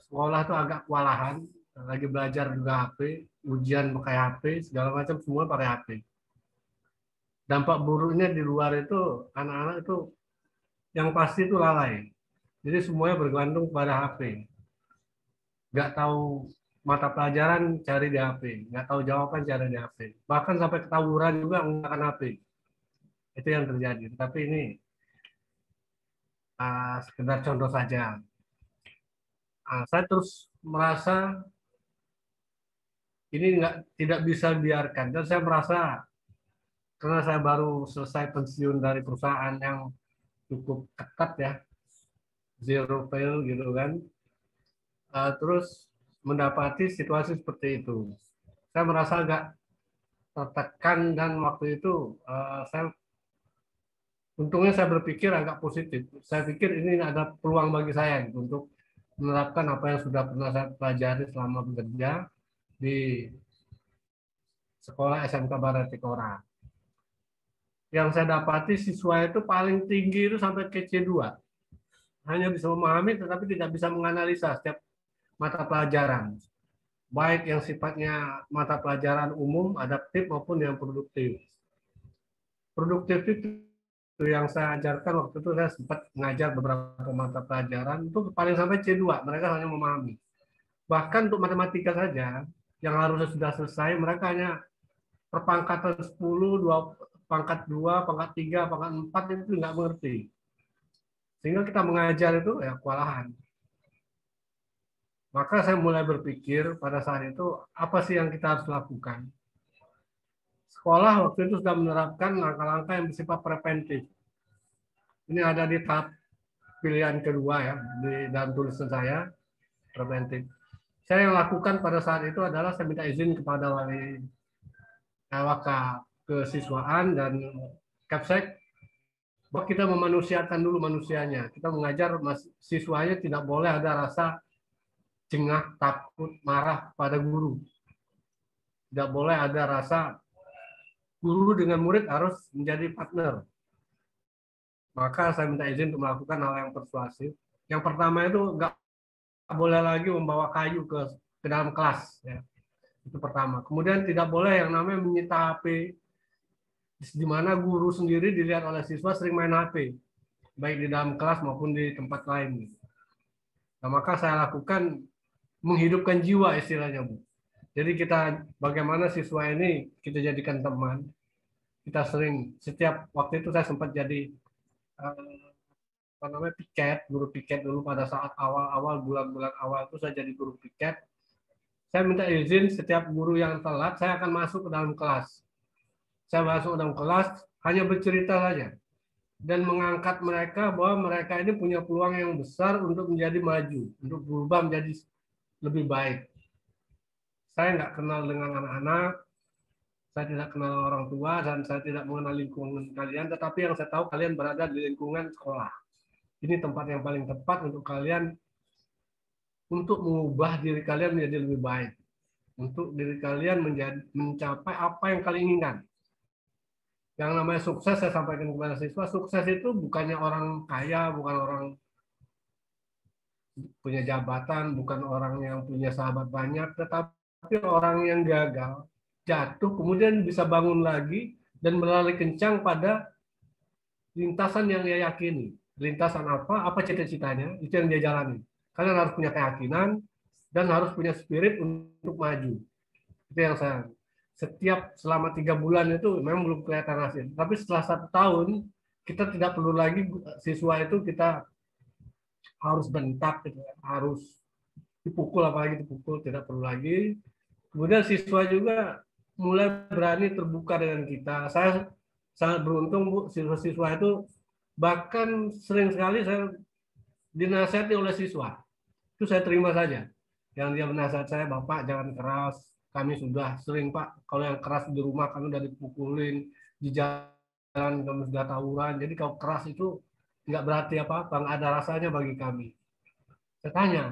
sekolah tuh agak kewalahan, lagi belajar juga HP, ujian pakai HP, segala macam semua pakai HP. Dampak buruknya di luar itu anak-anak itu yang pasti itu lalai. Jadi semuanya bergantung pada HP. Nggak tahu mata pelajaran cari di HP, nggak tahu jawaban cari di HP. Bahkan sampai ketawuran juga menggunakan HP. Itu yang terjadi. Tapi ini sekedar contoh saja. Saya terus merasa ini tidak bisa biarkan. Dan saya merasa karena saya baru selesai pensiun dari perusahaan yang cukup ketat ya, zero fail gitu kan. Terus mendapati situasi seperti itu. Saya merasa agak tertekan dan waktu itu saya untungnya saya berpikir agak positif. Saya pikir ini ada peluang bagi saya gitu, untuk menerapkan apa yang sudah pernah saya pelajari selama bekerja di sekolah SMK Barat Tikora. Yang saya dapati siswa itu paling tinggi itu sampai ke C2. Hanya bisa memahami tetapi tidak bisa menganalisa setiap mata pelajaran. Baik yang sifatnya mata pelajaran umum, adaptif maupun yang produktif. Produktif itu yang saya ajarkan waktu itu, saya sempat mengajar beberapa mata pelajaran itu paling sampai C2, mereka hanya memahami. Bahkan untuk matematika saja yang harusnya sudah selesai, mereka hanya perpangkatan 10, 2, pangkat 2, pangkat 3, pangkat 4 itu nggak mengerti. Sehingga kita mengajar itu ya kewalahan. Maka saya mulai berpikir pada saat itu, apa sih yang kita harus lakukan? Sekolah waktu itu sudah menerapkan langkah-langkah yang bersifat preventif. Ini ada di tahap pilihan kedua ya, di dalam tulisan saya, preventif. Saya yang lakukan pada saat itu adalah saya minta izin kepada wali waka kesiswaan dan Kapsek bahwa kita memanusiakan dulu manusianya. Kita mengajar siswanya tidak boleh ada rasa jengah, takut, marah pada guru. Tidak boleh ada rasa guru dengan murid harus menjadi partner. Maka saya minta izin untuk melakukan hal yang persuasif. Yang pertama itu nggak boleh lagi membawa kayu ke dalam kelas. Ya. Itu pertama. Kemudian tidak boleh yang namanya menyita HP, di mana guru sendiri dilihat oleh siswa sering main HP, baik di dalam kelas maupun di tempat lain. Nah, maka saya lakukan menghidupkan jiwa istilahnya, Bu. Jadi kita bagaimana siswa ini kita jadikan teman. Kita sering setiap waktu itu saya sempat jadi apa namanya piket, guru piket dulu pada saat awal-awal bulan-bulan awal itu saya jadi guru piket. Saya minta izin setiap guru yang telat saya akan masuk ke dalam kelas. Saya masuk ke dalam kelas hanya bercerita saja dan mengangkat mereka bahwa mereka ini punya peluang yang besar untuk menjadi maju, untuk berubah menjadi lebih baik. Saya nggak kenal dengan anak-anak, saya tidak kenal orang tua, dan saya tidak mengenal lingkungan kalian, tetapi yang saya tahu kalian berada di lingkungan sekolah. Ini tempat yang paling tepat untuk kalian untuk mengubah diri kalian menjadi lebih baik. Untuk diri kalian mencapai apa yang kalian inginkan. Yang namanya sukses, saya sampaikan kepada siswa, sukses itu bukannya orang kaya, bukan orang punya jabatan, bukan orang yang punya sahabat banyak, tetapi orang yang gagal, jatuh, kemudian bisa bangun lagi, dan berlari kencang pada lintasan yang dia yakini. Lintasan apa cita-citanya, itu yang dia jalani. Kalian harus punya keyakinan, dan harus punya spirit untuk maju. Itu yang saya setiap selama 3 bulan itu memang belum kelihatan hasil. Tapi setelah 1 tahun kita tidak perlu lagi siswa itu kita harus bentak, gitu, harus dipukul apalagi dipukul tidak perlu lagi. Kemudian siswa juga mulai berani terbuka dengan kita. Saya sangat beruntung Bu, siswa-siswa itu bahkan sering sekali saya dinasihati oleh siswa. Itu saya terima saja. Yang dia menasihat saya, Bapak jangan keras, kami sudah sering Pak, kalau yang keras di rumah kami udah dipukulin, di jalan kami sudah tawuran, jadi kalau keras itu nggak berarti apa-apa, nggak ada rasanya bagi kami. Saya tanya,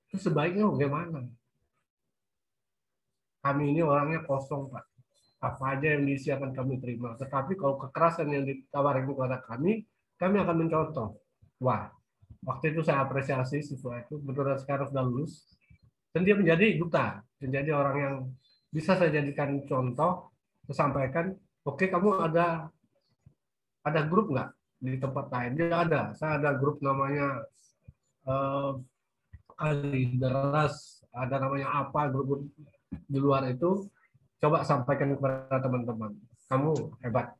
itu sebaiknya bagaimana? Kami ini orangnya kosong Pak, apa aja yang diisi akan kami terima. Tetapi kalau kekerasan yang ditawarkan kepada kami akan mencontoh. Wah, Waktu itu saya apresiasi siswa itu, betul sekarang sudah lulus, dan dia menjadi duta, menjadi orang yang bisa saya jadikan contoh, saya sampaikan, oke kamu ada grup nggak di tempat lain? Dia ada, saya ada grup namanya eh, Kalideras, ada namanya apa grup di luar itu, coba sampaikan kepada teman-teman, kamu hebat,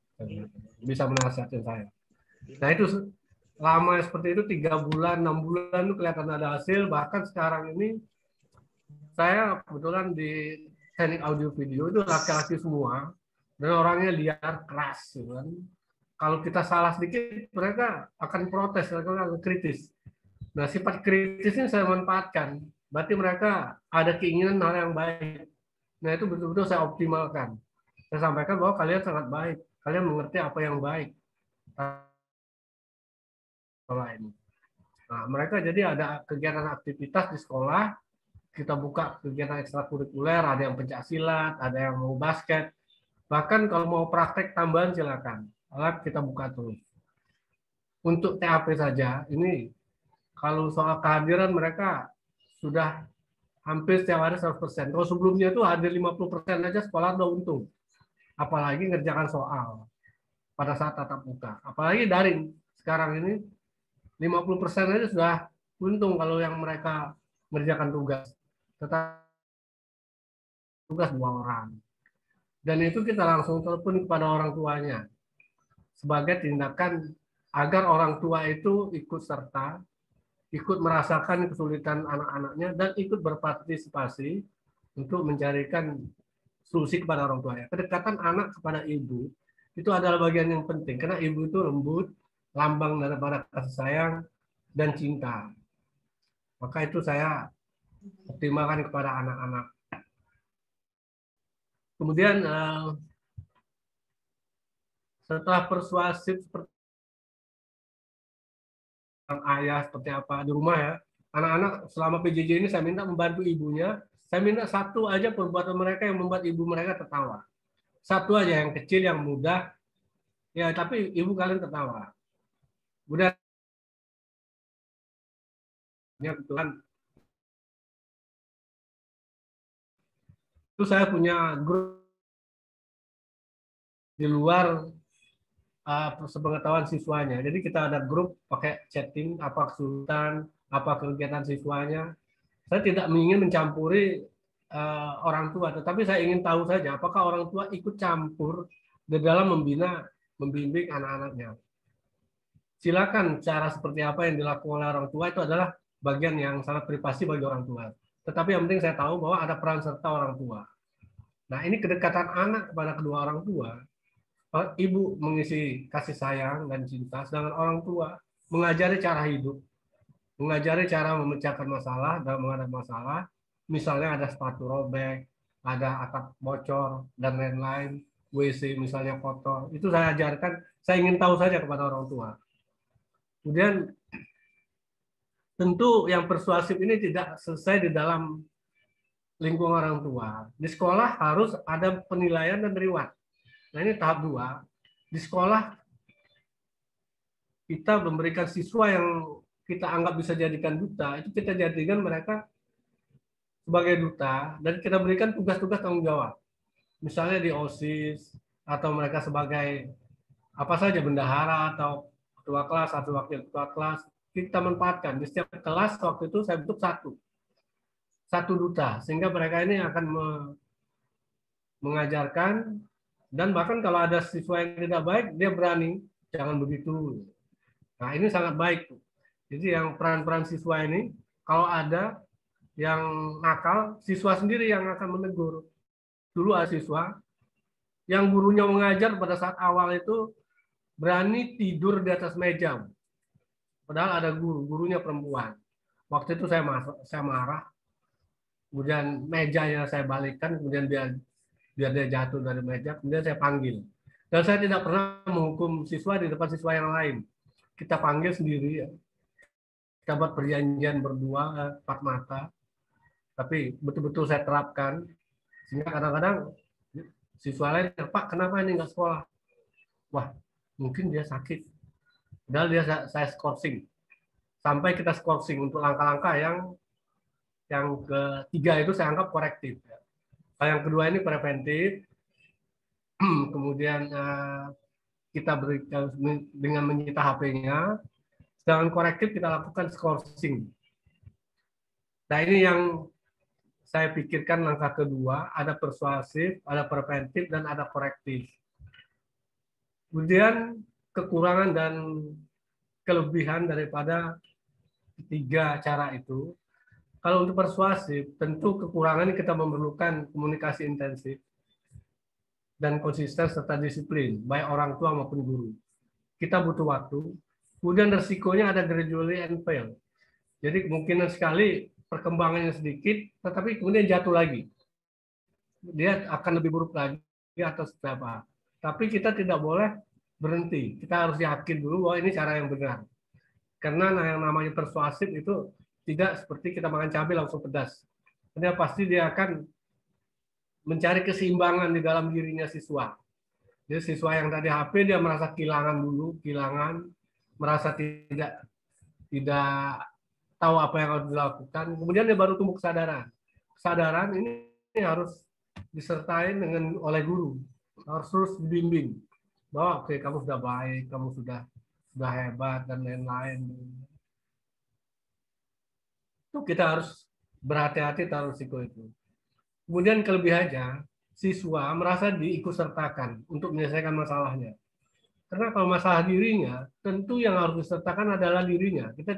bisa menasihati saya. Nah itu lama seperti itu 3 bulan, 6 bulan itu kelihatan ada hasil. Bahkan sekarang ini saya kebetulan di teknik audio video itu laki-laki semua dan orangnya liar keras, gitu kan. Kalau kita salah sedikit mereka akan protes, mereka akan kritis. Nah sifat kritis ini saya manfaatkan. Berarti mereka ada keinginan hal yang baik. Nah itu betul-betul saya optimalkan. Saya sampaikan bahwa kalian sangat baik, kalian mengerti apa yang baik. Ini. Nah, mereka jadi ada kegiatan aktivitas di sekolah, kita buka kegiatan ekstrakurikuler, ada yang pencak silat, ada yang mau basket, bahkan kalau mau praktek tambahan silakan, alat kita buka terus. Untuk TAP saja, ini kalau soal kehadiran mereka sudah hampir setiap hari 100%. Kalau sebelumnya itu hadir 50% aja sekolah udah untung. Apalagi ngerjakan soal pada saat tatap muka. Apalagi daring. Sekarang ini 50% aja sudah untung kalau yang mereka mengerjakan tugas. Tetapi tugas 2 orang. Dan itu kita langsung telepon kepada orang tuanya sebagai tindakan agar orang tua itu ikut serta, ikut merasakan kesulitan anak-anaknya dan ikut berpartisipasi untuk mencarikan solusi kepada orang tuanya. Kedekatan anak kepada ibu itu adalah bagian yang penting karena ibu itu lembut, lambang daripada kasih sayang dan cinta. Maka itu saya optimalkan kepada anak-anak. Kemudian setelah persuasif seperti ayah seperti apa di rumah ya, anak-anak selama PJJ ini saya minta membantu ibunya. Saya minta satu aja perbuatan mereka yang membuat ibu mereka tertawa. Satu aja yang kecil, yang mudah, ya tapi ibu kalian tertawa. Kemudian kebetulan itu saya punya grup di luar sepengetahuan siswanya. Jadi kita ada grup pakai chatting, apa kesulitan, apa kegiatan siswanya. Saya tidak ingin mencampuri orang tua, tetapi saya ingin tahu saja apakah orang tua ikut campur di dalam membina, membimbing anak-anaknya. Silakan cara seperti apa yang dilakukan oleh orang tua itu adalah bagian yang sangat privasi bagi orang tua. Tetapi yang penting saya tahu bahwa ada peran serta orang tua. Nah ini kedekatan anak kepada kedua orang tua. Ibu mengisi kasih sayang dan cinta, sedangkan orang tua mengajari cara hidup, mengajari cara memecahkan masalah dalam menghadapi masalah. Misalnya ada sepatu robek, ada atap bocor, dan lain-lain, WC misalnya kotor. Itu saya ajarkan, saya ingin tahu saja kepada orang tua. Kemudian tentu yang persuasif ini tidak selesai di dalam lingkungan orang tua. Di sekolah harus ada penilaian dan reward. Nah ini tahap 2. Di sekolah kita memberikan siswa yang kita anggap bisa jadikan duta, itu kita jadikan mereka sebagai duta dan kita berikan tugas-tugas tanggung jawab. Misalnya di OSIS atau mereka sebagai apa saja bendahara atau ketua kelas atau wakil ketua kelas, kita manfaatkan. Di setiap kelas waktu itu saya bentuk satu duta sehingga mereka ini akan mengajarkan dan bahkan kalau ada siswa yang tidak baik dia berani jangan begitu. Nah ini sangat baik. Jadi yang peran-peran siswa ini kalau ada yang nakal, siswa sendiri yang akan menegur. Dulu ada siswa yang gurunya mengajar pada saat awal itu berani tidur di atas meja. Padahal ada gurunya perempuan. Waktu itu saya marah, kemudian mejanya saya balikkan, kemudian biar dia jatuh dari meja, kemudian saya panggil. Dan saya tidak pernah menghukum siswa di depan siswa yang lain. Kita panggil sendiri, ya. Kita buat perjanjian berdua, empat mata. Tapi betul-betul saya terapkan, sehingga kadang-kadang siswa lain, Pak kenapa ini nggak sekolah? Wah, mungkin dia sakit. Padahal dia saya skorsing. sampai kita skorsing untuk langkah-langkah yang ketiga itu saya anggap korektif. Yang kedua ini preventif, kemudian kita berikan dengan menyita HP-nya, sedangkan korektif kita lakukan skorsing. Nah ini yang saya pikirkan langkah kedua, ada persuasif, ada preventif, dan ada korektif. Kemudian kekurangan dan kelebihan daripada ketiga cara itu. Kalau untuk persuasif, tentu kekurangannya kita memerlukan komunikasi intensif dan konsisten serta disiplin, baik orang tua maupun guru. Kita butuh waktu. Kemudian resikonya ada gradually and fail. Jadi kemungkinan sekali perkembangannya sedikit, tetapi kemudian jatuh lagi. Dia akan lebih buruk lagi atau seperti apa. Tapi kita tidak boleh berhenti. Kita harus yakin dulu bahwa ini cara yang benar. Karena yang namanya persuasif itu tidak seperti kita makan cabai langsung pedas. Dia pasti dia akan mencari keseimbangan di dalam dirinya siswa. Jadi siswa yang tadi HP dia merasa kehilangan dulu, merasa tidak tahu apa yang harus dilakukan. Kemudian dia baru tumbuh kesadaran. Kesadaran ini harus disertai oleh guru, harus terus dibimbing bahwa oke, kamu sudah baik, kamu sudah hebat dan lain-lain. Itu kita harus berhati-hati taruh risiko itu. Kemudian kelebihannya, siswa merasa diikutsertakan untuk menyelesaikan masalahnya. Karena kalau masalah dirinya, tentu yang harus disertakan adalah dirinya. Kita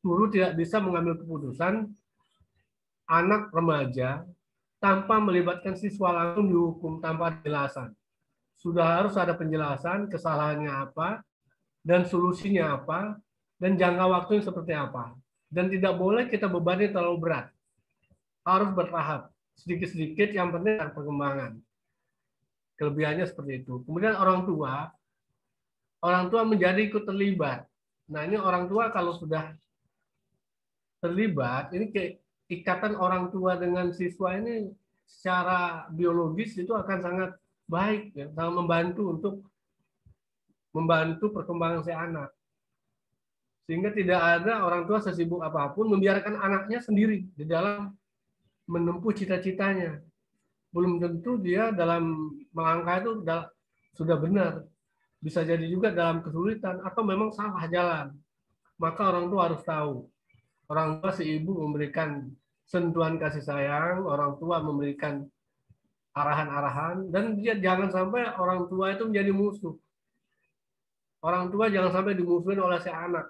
guru tidak bisa mengambil keputusan anak remaja tanpa melibatkan siswa langsung dihukum tanpa penjelasan. Sudah harus ada penjelasan kesalahannya apa, dan solusinya apa, dan jangka waktunya seperti apa. Dan tidak boleh kita bebani terlalu berat. Harus bertahap. Sedikit-sedikit yang penting ada perkembangan. Kelebihannya seperti itu. Kemudian orang tua menjadi ikut terlibat. Nah ini orang tua kalau sudah terlibat, ini ikatan orang tua dengan siswa ini secara biologis itu akan sangat baik, ya, sangat membantu untuk membantu perkembangan si anak. Sehingga tidak ada orang tua sesibuk apapun membiarkan anaknya sendiri di dalam menempuh cita-citanya. Belum tentu dia dalam melangkah itu sudah benar. Bisa jadi juga dalam kesulitan atau memang salah jalan. Maka orang tua harus tahu. Orang tua si ibu memberikan sentuhan kasih sayang, orang tua memberikan arahan-arahan, dan dia jangan sampai orang tua itu menjadi musuh. Orang tua jangan sampai dimusuhin oleh si anak.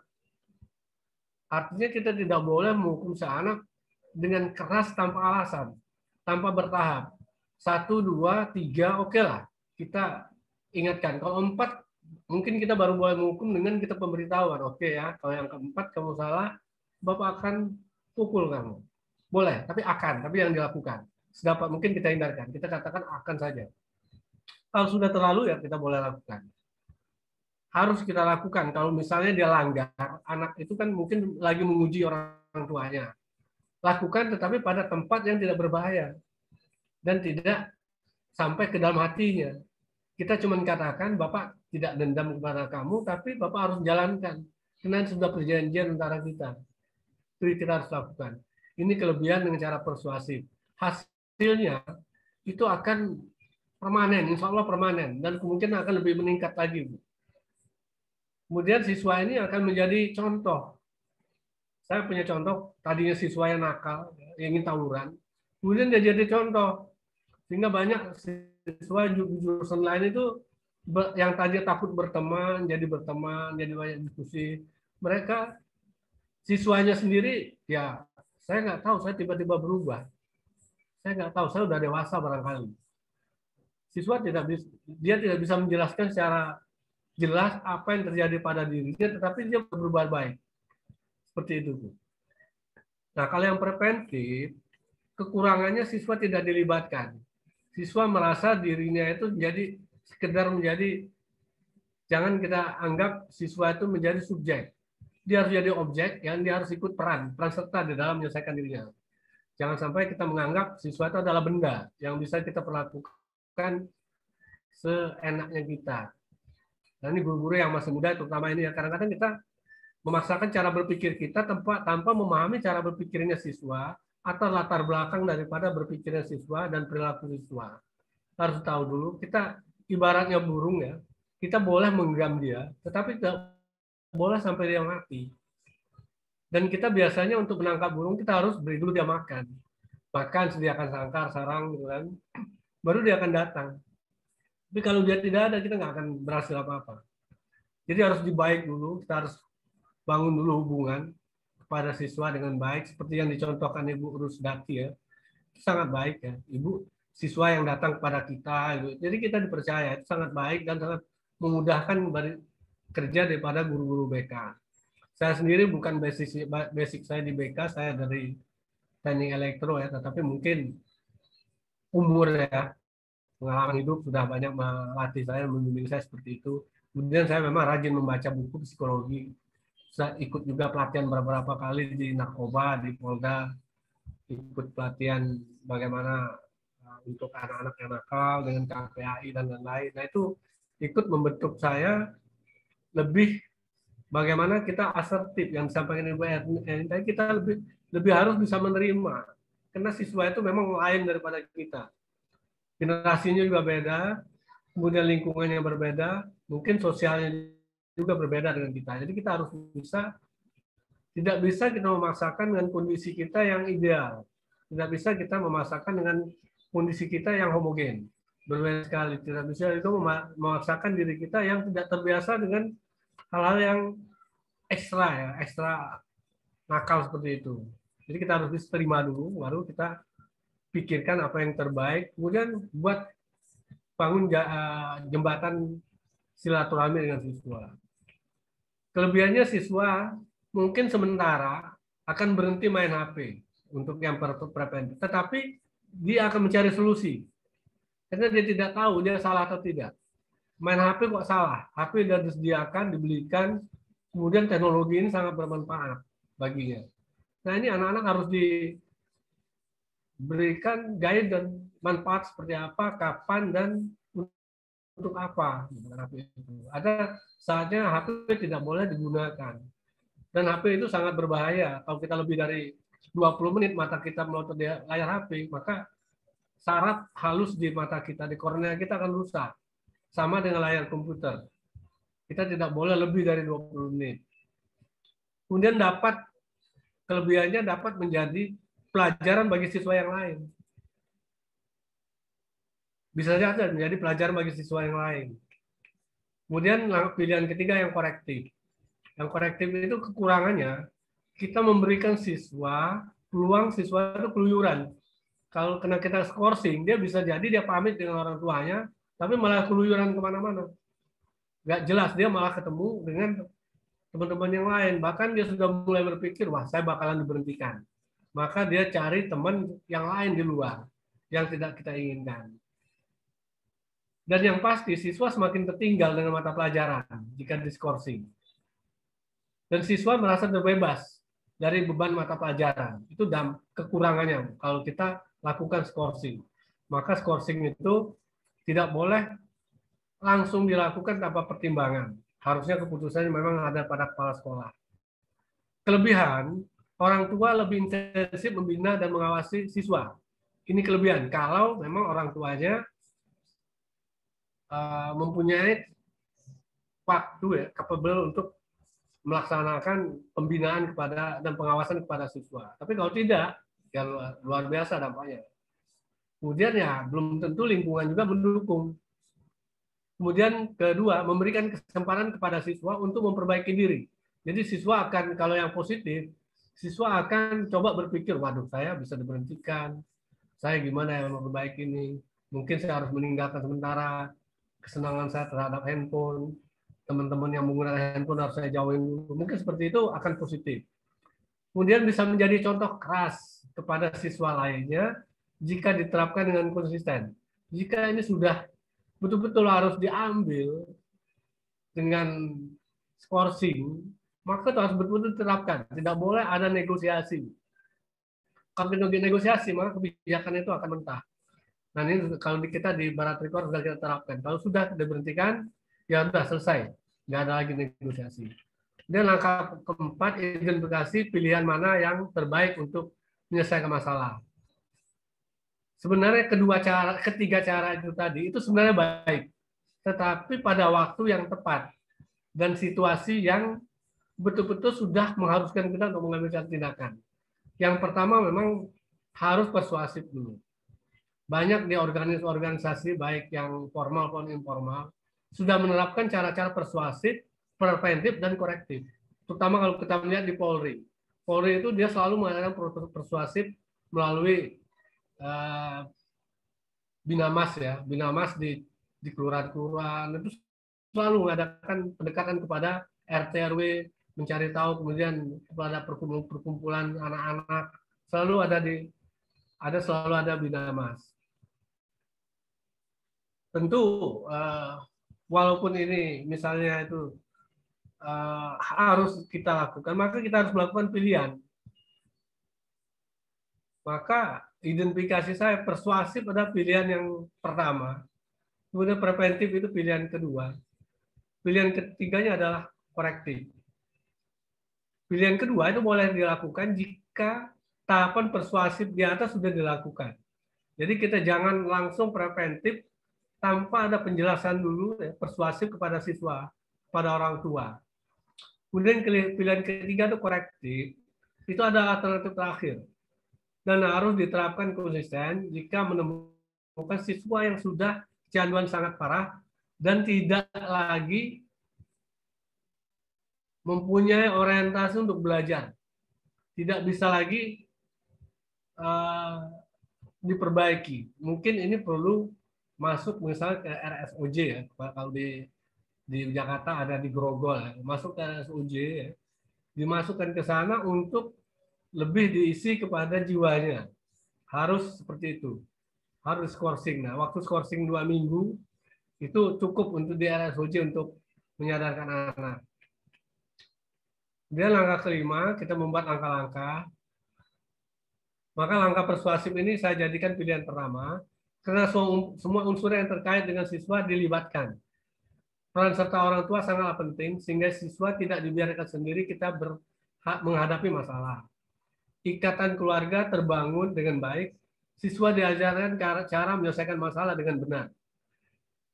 Artinya kita tidak boleh menghukum si anak dengan keras tanpa alasan, tanpa bertahap. 1, 2, 3, oke lah. Kita ingatkan. Kalau 4, mungkin kita baru boleh menghukum dengan kita pemberitahuan. Oke ya, kalau yang keempat kamu salah, Bapak akan pukul kamu. Boleh, tapi yang dilakukan. Sedapat mungkin kita hindarkan. Kita katakan akan saja. Kalau sudah terlalu ya kita boleh lakukan. Harus kita lakukan. Kalau misalnya dia langgar, anak itu kan mungkin lagi menguji orang tuanya. Lakukan tetapi pada tempat yang tidak berbahaya. Dan tidak sampai ke dalam hatinya. Kita cuma katakan, Bapak tidak dendam kepada kamu, tapi Bapak harus jalankan. Karena sudah perjanjian antara kita. Itu kita harus lakukan. Ini kelebihan dengan cara persuasif. Hasilnya itu akan permanen, insya Allah permanen. Dan kemungkinan akan lebih meningkat lagi. Kemudian siswa ini akan menjadi contoh. Saya punya contoh, tadinya siswa yang nakal, yang ingin tawuran. Kemudian dia jadi contoh. Sehingga banyak siswa jurusan lain itu yang tadinya takut berteman, jadi banyak diskusi. Mereka, siswanya sendiri, ya saya nggak tahu, saya tiba-tiba berubah. Saya nggak tahu, saya udah dewasa barangkali. Siswa dia tidak bisa menjelaskan secara jelas apa yang terjadi pada dirinya, tetapi dia berubah baik. Seperti itu. Nah, kalau yang preventif, kekurangannya siswa tidak dilibatkan. Siswa merasa dirinya itu sekedar menjadi, jangan kita anggap siswa itu menjadi subjek. Dia harus jadi objek, yang dia harus ikut peran serta di dalam menyelesaikan dirinya. Jangan sampai kita menganggap siswa itu adalah benda yang bisa kita perlakukan seenaknya kita. Nah, ini guru-guru yang masih muda, terutama ini ya, kadang-kadang kita memaksakan cara berpikir kita tanpa memahami cara berpikirnya siswa atau latar belakang daripada berpikirnya siswa dan perilaku siswa. Harus tahu dulu, kita ibaratnya burung ya, kita boleh menggenggam dia, tetapi tidak boleh sampai dia mati. Dan kita biasanya untuk menangkap burung, kita harus beri dulu dia makan. Makan, sediakan sangkar, sarang, gitu kan. Baru dia akan datang. Tapi kalau dia tidak ada, kita nggak akan berhasil apa-apa. Jadi harus dibaik dulu, kita harus bangun dulu hubungan kepada siswa dengan baik, seperti yang dicontohkan Ibu Rusdati ya. Itu sangat baik ya. Ibu siswa yang datang kepada kita, gitu. Jadi kita dipercaya, itu sangat baik dan sangat memudahkan kerja daripada guru-guru BK. Saya sendiri bukan basic saya di BK, saya dari teknik elektro ya, tetapi mungkin umur ya, pengalaman hidup sudah banyak melatih saya, membimbing saya seperti itu. Kemudian saya memang rajin membaca buku psikologi. Saya ikut juga pelatihan beberapa kali di narkoba, di Polda, ikut pelatihan bagaimana untuk anak-anak yang nakal dengan KPAI dan lain-lain. Nah itu ikut membentuk saya lebih bagaimana kita asertif yang disampaikan Ibu Erni, kita lebih harus bisa menerima karena siswa itu memang lain daripada kita, generasinya juga beda, kemudian lingkungannya berbeda, mungkin sosialnya juga berbeda dengan kita. Jadi kita harus tidak bisa kita memaksakan dengan kondisi kita yang ideal, tidak bisa kita memaksakan dengan kondisi kita yang homogen, berbeda sekali. Tidak bisa itu memaksakan diri kita yang tidak terbiasa dengan hal-hal yang ekstra nakal seperti itu. Jadi kita harus bisa terima dulu, baru kita pikirkan apa yang terbaik, kemudian buat bangun jembatan silaturahmi dengan siswa. Kelebihannya siswa mungkin sementara akan berhenti main HP untuk yang preventif, tetapi dia akan mencari solusi. Karena dia tidak tahu dia salah atau tidak. Main HP kok salah? HP sudah disediakan, dibelikan, kemudian teknologi ini sangat bermanfaat baginya. Nah ini anak-anak harus diberikan guide dan manfaat seperti apa, kapan, dan untuk apa. Ada saatnya HP tidak boleh digunakan. Dan HP itu sangat berbahaya. Kalau kita lebih dari 20 menit mata kita melotot di layar HP, maka saraf halus di mata kita, di kornea kita akan rusak. Sama dengan layar komputer. Kita tidak boleh lebih dari 20 menit. Kemudian kelebihannya dapat menjadi pelajaran bagi siswa yang lain. Bisa saja menjadi pelajaran bagi siswa yang lain. Kemudian pilihan ketiga yang korektif. Yang korektif itu kekurangannya, kita memberikan peluang siswa itu keluyuran. Kalau kena kita skorsing, dia bisa jadi dia pamit dengan orang tuanya, tapi malah keluyuran kemana-mana. Nggak jelas, dia malah ketemu dengan teman-teman yang lain. Bahkan dia sudah mulai berpikir, wah saya bakalan diberhentikan. Maka dia cari teman yang lain di luar, yang tidak kita inginkan. Dan yang pasti, siswa semakin tertinggal dengan mata pelajaran jika diskorsing. Dan siswa merasa terbebas dari beban mata pelajaran. Itu kekurangannya kalau kita lakukan skorsing. Maka skorsing itu tidak boleh langsung dilakukan tanpa pertimbangan. Harusnya keputusannya memang ada pada kepala sekolah. Kelebihan, orang tua lebih intensif membina dan mengawasi siswa. Ini kelebihan. Kalau memang orang tuanya mempunyai waktu ya, capable untuk melaksanakan pembinaan kepada dan pengawasan kepada siswa. Tapi kalau tidak, ya luar biasa dampaknya. Kemudian ya belum tentu lingkungan juga mendukung. Kemudian kedua, memberikan kesempatan kepada siswa untuk memperbaiki diri. Jadi siswa akan, kalau yang positif, siswa akan coba berpikir, waduh saya bisa diberhentikan, saya gimana yang memperbaiki ini, mungkin saya harus meninggalkan sementara kesenangan saya terhadap handphone, teman-teman yang menggunakan handphone harus saya jauhin dulu. Mungkin seperti itu akan positif. Kemudian bisa menjadi contoh keras kepada siswa lainnya jika diterapkan dengan konsisten. Jika ini sudah betul-betul harus diambil dengan skorsing, maka itu harus betul-betul diterapkan. Tidak boleh ada negosiasi. Kalau negosiasi, maka kebijakan itu akan mentah. Nah ini kalau kita di Barat Record sudah kita terapkan. Kalau sudah diberhentikan, ya sudah selesai. Nggak ada lagi negosiasi. Dan langkah keempat, identifikasi pilihan mana yang terbaik untuk menyelesaikan masalah. Sebenarnya ketiga cara itu tadi itu sebenarnya baik, tetapi pada waktu yang tepat dan situasi yang betul-betul sudah mengharuskan kita untuk mengambil tindakan. Yang pertama memang harus persuasif dulu. Banyak di organisasi baik yang formal maupun informal sudah menerapkan cara-cara persuasif, preventif, dan korektif. Terutama kalau kita melihat di Polri. Polri itu dia selalu mengadakan persuasif melalui Binamas ya, Binamas di kelurahan-kelurahan itu selalu mengadakan pendekatan kepada RT RW, mencari tahu, kemudian kepada perkumpulan anak-anak, selalu selalu ada Binamas. Tentu walaupun ini misalnya itu harus kita lakukan, maka kita harus melakukan pilihan. Maka identifikasi saya persuasif adalah pilihan yang pertama, kemudian preventif itu pilihan kedua, pilihan ketiganya adalah korektif. Pilihan kedua itu boleh dilakukan jika tahapan persuasif di atas sudah dilakukan. Jadi kita jangan langsung preventif tanpa ada penjelasan dulu ya, persuasif kepada siswa, pada orang tua. Kemudian pilihan ketiga itu korektif, itu ada alternatif terakhir. Dan harus diterapkan konsisten jika menemukan siswa yang sudah kecanduan sangat parah dan tidak lagi mempunyai orientasi untuk belajar. Tidak bisa lagi diperbaiki. Mungkin ini perlu masuk misalnya ke RSOJ ya. Kalau di Jakarta ada di Grogol ya. Masuk ke RSOJ ya. Dimasukkan ke sana untuk lebih diisi kepada jiwanya. Harus seperti itu. Harus skorsing. Nah, waktu skorsing 2 minggu itu cukup untuk di RSOJ untuk menyadarkan anak. Kemudian langkah kelima, kita membuat langkah-langkah. Maka langkah persuasif ini saya jadikan pilihan pertama, karena semua unsur yang terkait dengan siswa dilibatkan. Peran serta orang tua sangatlah penting, sehingga siswa tidak dibiarkan sendiri kita menghadapi masalah. Ikatan keluarga terbangun dengan baik, siswa diajarkan cara menyelesaikan masalah dengan benar.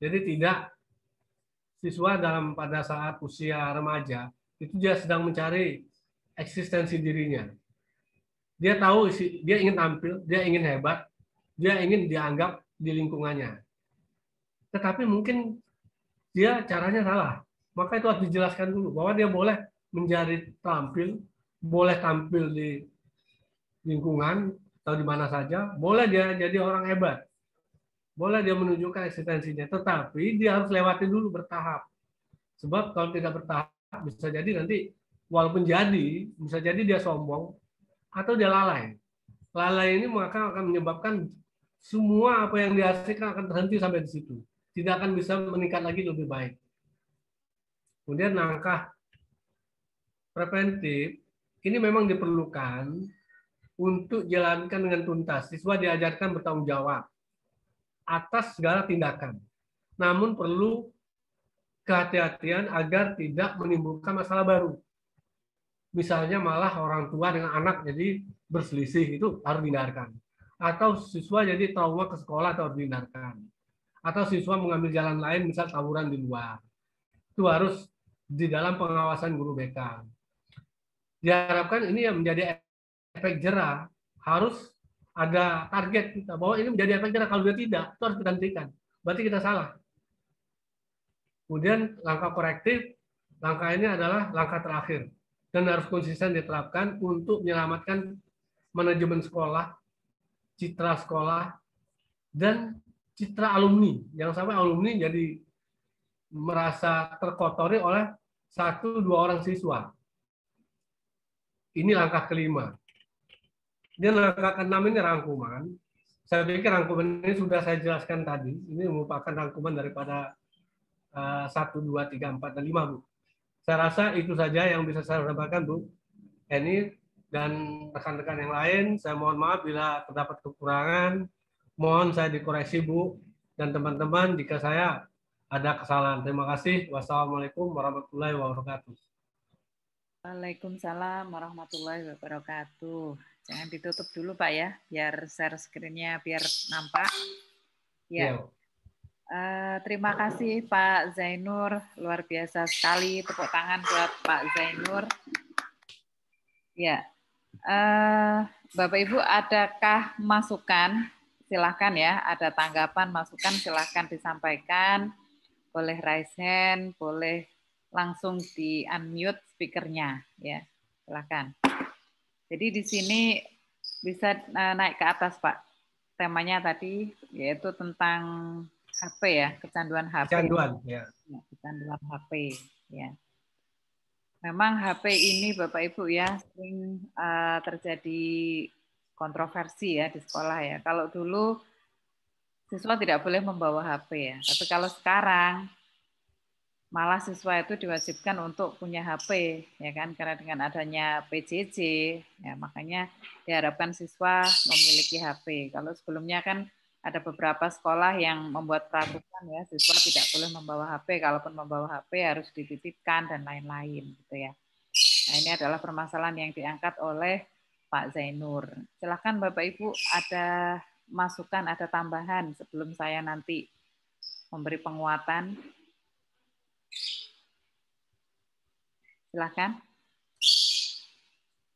Jadi tidak siswa pada saat usia remaja, itu dia sedang mencari eksistensi dirinya. Dia tahu dia ingin tampil, dia ingin hebat, dia ingin dianggap di lingkungannya. Tetapi mungkin dia caranya salah. Maka itu harus dijelaskan dulu bahwa dia boleh menjadi boleh tampil di lingkungan atau di mana saja, boleh dia jadi orang hebat, boleh dia menunjukkan eksistensinya, tetapi dia harus lewati dulu bertahap. Sebab kalau tidak bertahap, bisa jadi nanti walaupun bisa jadi dia sombong atau dia lalai. Lalai ini maka akan menyebabkan semua apa yang dihasilkan akan terhenti sampai di situ. Tidak akan bisa meningkat lagi lebih baik. Kemudian langkah preventif ini memang diperlukan untuk jalankan dengan tuntas. Siswa diajarkan bertanggung jawab atas segala tindakan. Namun perlu kehati-hatian agar tidak menimbulkan masalah baru. Misalnya malah orang tua dengan anak jadi berselisih, itu harus dihindarkan. Atau siswa jadi trauma ke sekolah, atau harus dihindarkan. Atau siswa mengambil jalan lain, misal tawuran di luar. Itu harus di dalam pengawasan guru BK. Diharapkan ini yang menjadi efek jerah, harus ada target kita bahwa ini menjadi efek jerah. Kalau dia tidak, itu harus kita hentikan. Berarti kita salah. Kemudian langkah korektif, langkah ini adalah langkah terakhir dan harus konsisten diterapkan untuk menyelamatkan manajemen sekolah, citra sekolah, dan citra alumni. Jangan sampai alumni jadi merasa terkotori oleh 1-2 orang siswa. Ini langkah kelima. Dan langkah keenam ini rangkuman. Saya pikir rangkuman ini sudah saya jelaskan tadi. Ini merupakan rangkuman daripada 1, 2, 3, 4, dan 5, Bu. Saya rasa itu saja yang bisa saya sampaikan, Bu. Ini dan rekan-rekan yang lain, saya mohon maaf bila terdapat kekurangan. Mohon saya dikoreksi, Bu, dan teman-teman jika saya ada kesalahan. Terima kasih. Wassalamualaikum warahmatullahi wabarakatuh. Waalaikumsalam warahmatullahi wabarakatuh. Jangan ditutup dulu Pak ya, biar share screen-nya biar nampak. Ya, terima kasih Pak Zainur, luar biasa sekali. Tepuk tangan buat Pak Zainur. Ya, Bapak Ibu adakah masukan? Silahkan ya, ada tanggapan, masukan silahkan disampaikan. Boleh raise hand, boleh langsung di unmute speakernya ya. Silakan. Jadi di sini bisa naik ke atas Pak. Temanya tadi yaitu tentang HP ya, kecanduan HP. Kecanduan ya. Kecanduan HP ya. Memang HP ini Bapak Ibu ya sering terjadi kontroversi ya di sekolah ya. Kalau dulu siswa tidak boleh membawa HP ya, tapi kalau sekarang malah siswa itu diwajibkan untuk punya HP ya kan, karena dengan adanya PJJ ya makanya diharapkan siswa memiliki HP. Kalau sebelumnya kan ada beberapa sekolah yang membuat peraturan ya siswa tidak boleh membawa HP, kalaupun membawa HP harus dititipkan dan lain-lain gitu ya. Nah, ini adalah permasalahan yang diangkat oleh Pak Zainur. Silakan Bapak Ibu ada masukan, ada tambahan sebelum saya nanti memberi penguatan. Silakan.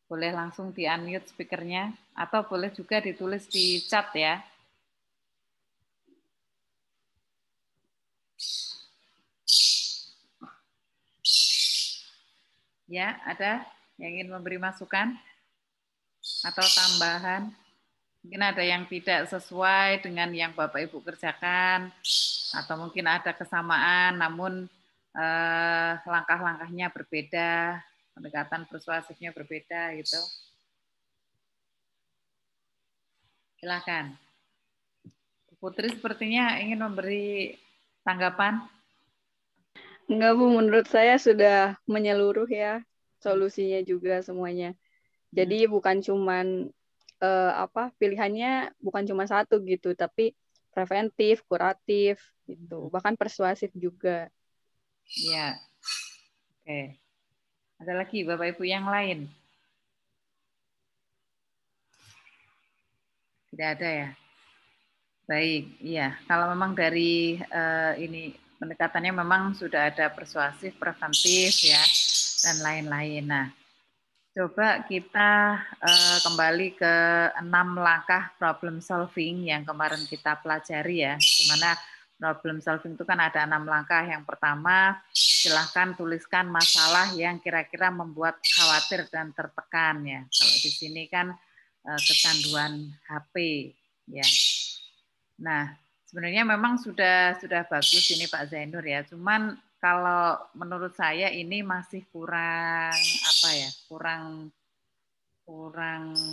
Boleh langsung di-unmute speakernya, atau boleh juga ditulis di chat ya. Ya, ada yang ingin memberi masukan atau tambahan? Mungkin ada yang tidak sesuai dengan yang Bapak Ibu kerjakan, atau mungkin ada kesamaan, namun langkah-langkahnya berbeda, pendekatan persuasifnya berbeda gitu. Silakan. Putri sepertinya ingin memberi tanggapan. Enggak, Bu, menurut saya sudah menyeluruh ya solusinya juga semuanya. Jadi bukan cuman pilihannya bukan cuma satu gitu, tapi preventif, kuratif gitu, bahkan persuasif juga. Ya. Oke. Ada lagi Bapak Ibu yang lain? Tidak ada ya? Baik, iya. Kalau memang dari ini pendekatannya memang sudah ada persuasif, preventif ya, dan lain-lain. Nah, coba kita kembali ke 6 langkah problem solving yang kemarin kita pelajari ya. Dimana problem solving itu kan ada 6 langkah. Yang pertama, silahkan tuliskan masalah yang kira-kira membuat khawatir dan tertekan ya. Kalau di sini kan kecanduan HP ya. Nah, sebenarnya memang sudah bagus ini Pak Zainur ya. Cuman kalau menurut saya ini masih kurang apa ya? Kurang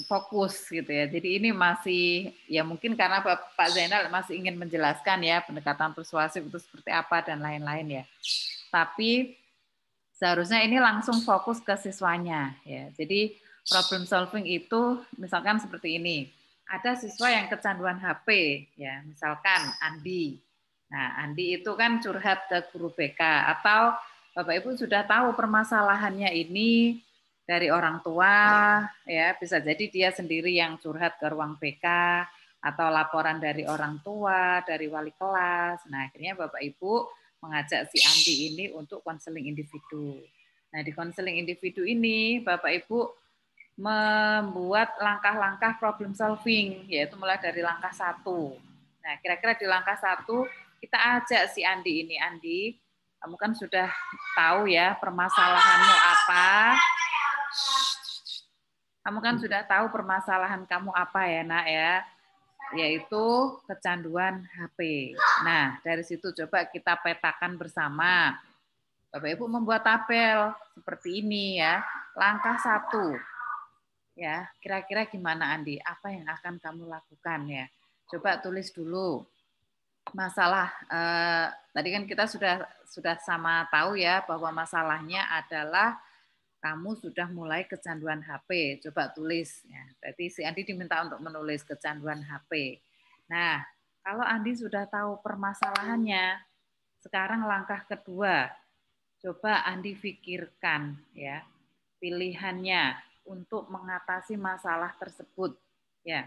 fokus gitu ya. Jadi ini masih ya mungkin karena Pak Zainal masih ingin menjelaskan ya pendekatan persuasif itu seperti apa dan lain-lain ya. Tapi seharusnya ini langsung fokus ke siswanya ya. Jadi problem solving itu misalkan seperti ini. Ada siswa yang kecanduan HP ya, misalkan Andi. Nah, Andi itu kan curhat ke guru BK atau Bapak Ibu sudah tahu permasalahannya ini dari orang tua ya, bisa jadi dia sendiri yang curhat ke ruang BK atau laporan dari orang tua, dari wali kelas. Nah, akhirnya Bapak Ibu mengajak si Andi ini untuk konseling individu. Nah, di konseling individu ini Bapak Ibu membuat langkah-langkah problem solving, yaitu mulai dari langkah 1. Nah, kira-kira di langkah 1 kita ajak si Andi ini, Andi, kamu kan sudah tahu ya permasalahanmu apa. Kamu kan sudah tahu permasalahan kamu apa ya, Nak ya, yaitu kecanduan HP. Nah, dari situ coba kita petakan bersama. Bapak Ibu membuat tabel seperti ini ya. Langkah 1. Ya, kira-kira gimana Andi? Apa yang akan kamu lakukan ya? Coba tulis dulu. Masalah tadi kan kita sudah sama tahu ya bahwa masalahnya adalah kamu sudah mulai kecanduan HP. Coba tulis ya. Berarti si Andi diminta untuk menulis kecanduan HP. Nah, kalau Andi sudah tahu permasalahannya, sekarang langkah kedua. Coba Andi pikirkan ya. pilihannya untuk mengatasi masalah tersebut. Ya,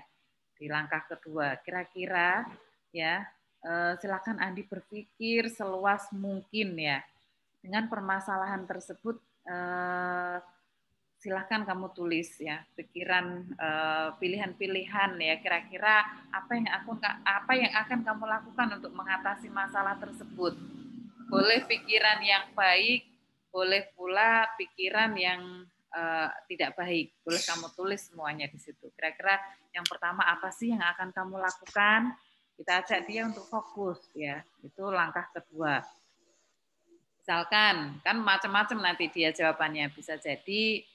di langkah kedua, kira-kira ya silakan Andi berpikir seluas mungkin ya dengan permasalahan tersebut. Silahkan kamu tulis ya pikiran pilihan-pilihan ya kira-kira apa yang akan kamu lakukan untuk mengatasi masalah tersebut. Boleh pikiran yang baik, boleh pula pikiran yang tidak baik. Boleh kamu tulis semuanya di situ. Kira-kira yang pertama apa sih yang akan kamu lakukan? Kita ajak dia untuk fokus ya. Itu langkah kedua. Misalkan kan macam-macam nanti dia jawabannya, bisa jadi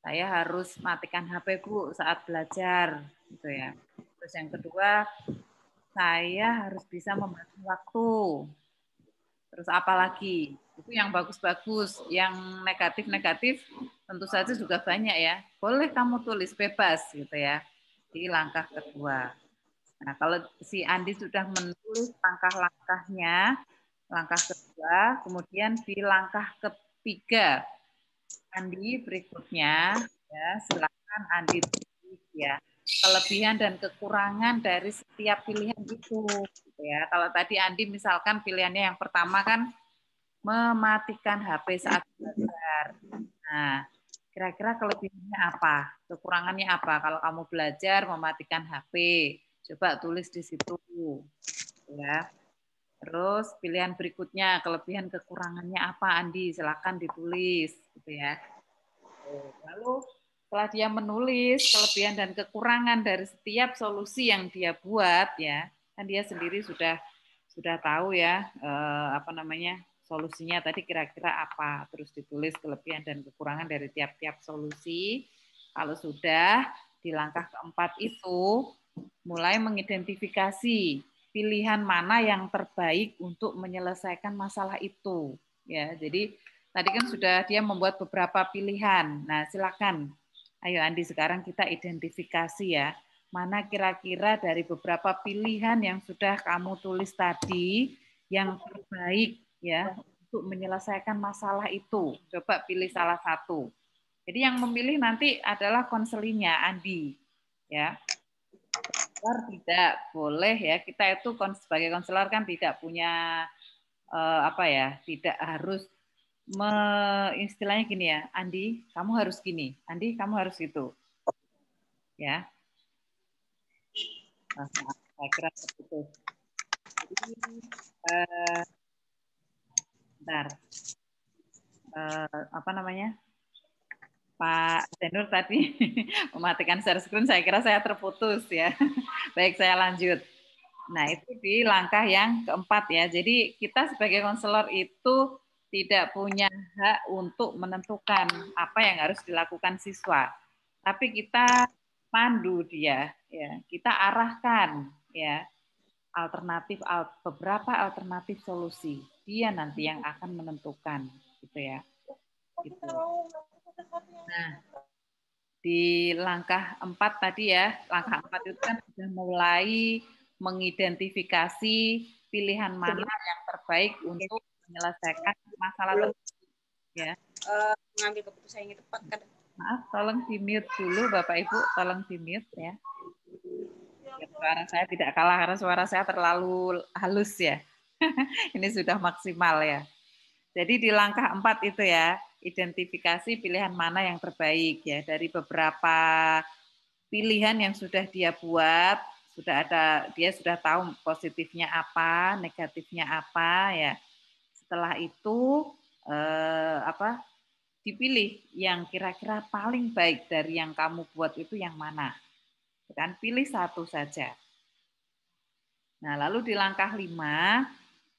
saya harus matikan HP Bu saat belajar gitu ya. Terus yang kedua, saya harus bisa membagi waktu. Terus apa lagi? Itu yang bagus-bagus, yang negatif-negatif tentu saja juga banyak ya. Boleh kamu tulis bebas gitu ya di langkah kedua. Nah, kalau si Andi sudah menulis langkah-langkahnya, langkah kedua, kemudian di langkah ketiga Andi berikutnya ya silakan Andi tulis ya kelebihan dan kekurangan dari setiap pilihan itu ya. Kalau tadi Andi misalkan pilihannya yang pertama kan mematikan HP saat belajar. Nah, kira-kira kelebihannya apa? Kekurangannya apa? Kalau kamu belajar mematikan HP, coba tulis di situ ya. Terus pilihan berikutnya, kelebihan kekurangannya apa Andi? Silakan ditulis gitu ya. Lalu setelah dia menulis kelebihan dan kekurangan dari setiap solusi yang dia buat ya, kan dia sendiri sudah tahu ya solusinya tadi kira-kira apa. Terus ditulis kelebihan dan kekurangan dari tiap-tiap solusi. Kalau sudah di langkah keempat itu mulai mengidentifikasi pilihan mana yang terbaik untuk menyelesaikan masalah itu. Ya, jadi tadi kan sudah dia membuat beberapa pilihan. Nah, silakan. Ayo Andi, sekarang kita identifikasi ya. Mana kira-kira dari beberapa pilihan yang sudah kamu tulis tadi yang terbaik ya untuk menyelesaikan masalah itu. Coba pilih salah satu. Jadi yang memilih nanti adalah konselingnya Andi. Ya. Tidak boleh ya, kita itu sebagai konselor kan tidak punya tidak harus istilahnya gini ya, Andi kamu harus gini, Andi kamu harus gitu ya. Saya kira seperti itu. Bentar. Pak Senur tadi mematikan share screen, saya kira saya terputus ya. Baik, saya lanjut. Nah, itu di langkah yang keempat ya. Jadi kita sebagai konselor itu tidak punya hak untuk menentukan apa yang harus dilakukan siswa. Tapi kita pandu dia, ya. Kita arahkan ya beberapa alternatif solusi. Dia nanti yang akan menentukan gitu ya. Gitu. Nah, di langkah 4 tadi ya, langkah 4 itu kan sudah mulai mengidentifikasi pilihan mana yang terbaik untuk menyelesaikan masalah tersebut. Ya. Mengambil keputusan yang tepat kan. Maaf, tolong di-mute dulu Bapak Ibu, tolong di-mute ya. Suara saya tidak kalah karena suara saya terlalu halus ya. Ini sudah maksimal ya. Jadi di langkah 4 itu ya, identifikasi pilihan mana yang terbaik ya dari beberapa pilihan yang sudah dia buat, dia sudah tahu positifnya apa, negatifnya apa ya. Setelah itu dipilih yang kira-kira paling baik dari yang kamu buat itu yang mana. Dan pilih satu saja. Nah, lalu di langkah 5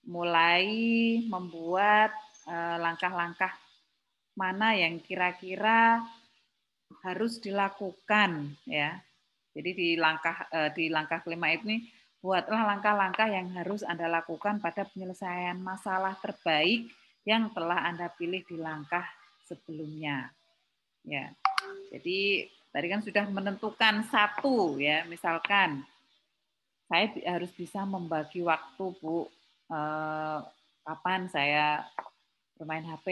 mulai membuat langkah-langkah mana yang kira-kira harus dilakukan ya. Jadi di langkah kelima ini buatlah langkah-langkah yang harus Anda lakukan pada penyelesaian masalah terbaik yang telah Anda pilih di langkah sebelumnya. Ya. Jadi tadi kan sudah menentukan satu ya, misalkan saya harus bisa membagi waktu, Bu. Kapan saya bermain HP,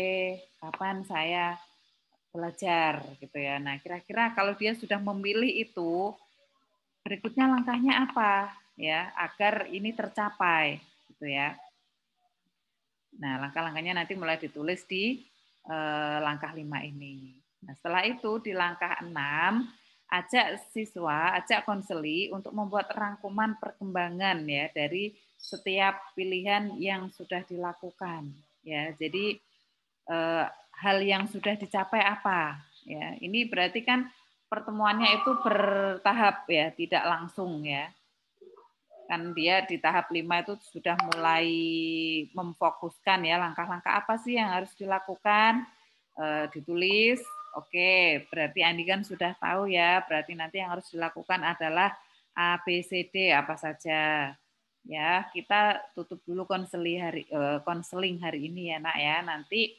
kapan saya belajar gitu ya. Nah, kira-kira kalau dia sudah memilih itu, berikutnya langkahnya apa ya agar ini tercapai gitu ya. Nah, langkah-langkahnya nanti mulai ditulis di langkah 5 ini. Nah, setelah itu di langkah 6 ajak konseli untuk membuat rangkuman perkembangan ya dari setiap pilihan yang sudah dilakukan ya. Jadi hal yang sudah dicapai apa ya. Ini berarti kan pertemuannya itu bertahap ya, tidak langsung ya. Kan dia di tahap 5 itu sudah mulai memfokuskan ya langkah-langkah apa sih yang harus dilakukan, ditulis. Oke, berarti Andi kan sudah tahu ya, berarti nanti yang harus dilakukan adalah A, B, C, D apa saja. Ya, kita tutup dulu konseling hari ini ya, Nak ya. Nanti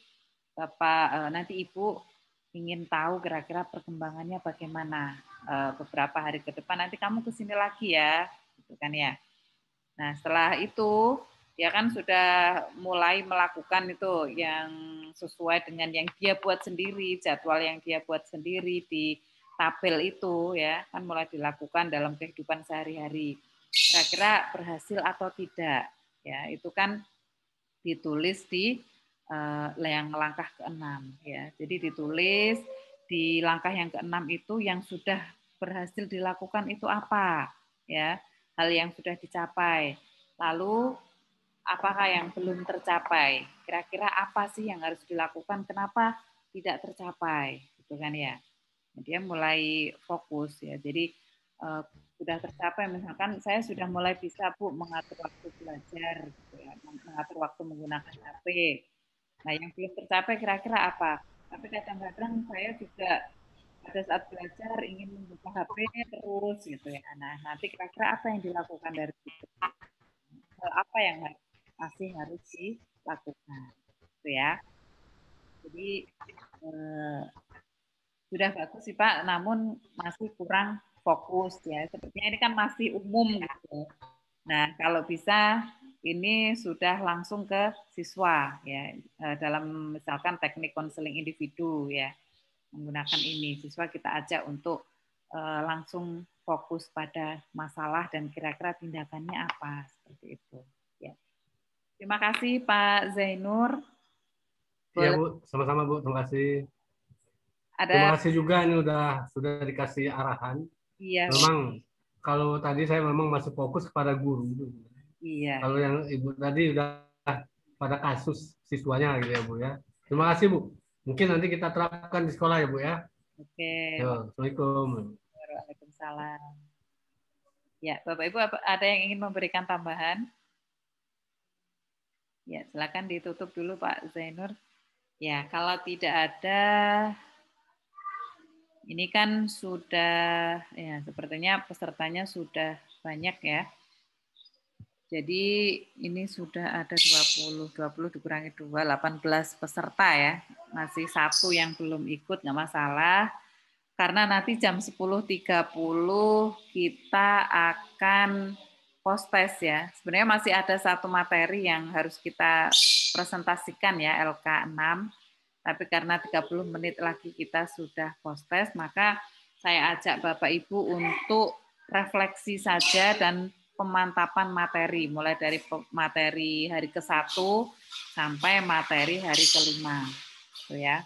Bapak nanti Ibu ingin tahu kira-kira perkembangannya bagaimana beberapa hari ke depan. Nanti kamu ke sini lagi ya, gitu kan ya. Nah, setelah itu dia kan sudah mulai melakukan itu yang sesuai dengan yang dia buat sendiri, jadwal yang dia buat sendiri di tabel itu ya, kan mulai dilakukan dalam kehidupan sehari-hari. Kira-kira berhasil atau tidak? Ya, itu kan ditulis di yang langkah ke-6 ya. Jadi ditulis di langkah yang ke-6 itu yang sudah berhasil dilakukan itu apa ya, hal yang sudah dicapai. Lalu apakah yang belum tercapai? Kira-kira apa sih yang harus dilakukan? Kenapa tidak tercapai? Gitu kan ya. Dia mulai fokus ya. Jadi sudah tercapai, misalkan saya sudah mulai bisa Bu mengatur waktu belajar, gitu ya, mengatur waktu menggunakan HP. Nah, yang belum tercapai kira-kira apa? Tapi kadang-kadang saya juga pada saat belajar ingin membuka HP terus gitu ya. Nah, nanti kira-kira apa yang dilakukan dari itu? Apa yang masih harus dilakukan, gitu ya. Jadi sudah bagus sih Pak, namun masih kurang fokus ya. Sepertinya ini kan masih umum gitu. Nah, kalau bisa ini sudah langsung ke siswa ya, dalam misalkan teknik konseling individu ya, menggunakan ini siswa kita ajak untuk langsung fokus pada masalah dan kira-kira tindakannya apa seperti itu ya. Terima kasih Pak Zainur. Iya Bu, sama-sama Bu, terima kasih. Ada Terima kasih juga ini sudah dikasih arahan. iya. Memang kalau tadi saya memang masih fokus kepada guru. Iya. Kalau yang Ibu tadi udah pada kasus siswanya gitu ya Bu ya. Terima kasih Bu. Mungkin nanti kita terapkan di sekolah ya Bu ya. Oke. Yo, Assalamualaikum. Waalaikumsalam. Ya, Bapak Ibu ada yang ingin memberikan tambahan? Ya, silakan ditutup dulu Pak Zainur. Ya, kalau tidak ada, ini kan sudah, ya sepertinya pesertanya sudah banyak ya. Jadi ini sudah ada 20 dikurangi 2, 18 peserta ya. Masih 1 yang belum ikut, nggak masalah. Karena nanti jam 10.30 kita akan post test ya. Sebenarnya masih ada 1 materi yang harus kita presentasikan ya, LK6. Tapi karena 30 menit lagi kita sudah post test, maka saya ajak Bapak Ibu untuk refleksi saja dan pemantapan materi, mulai dari materi hari ke-1 sampai materi hari ke-5. Gitu ya.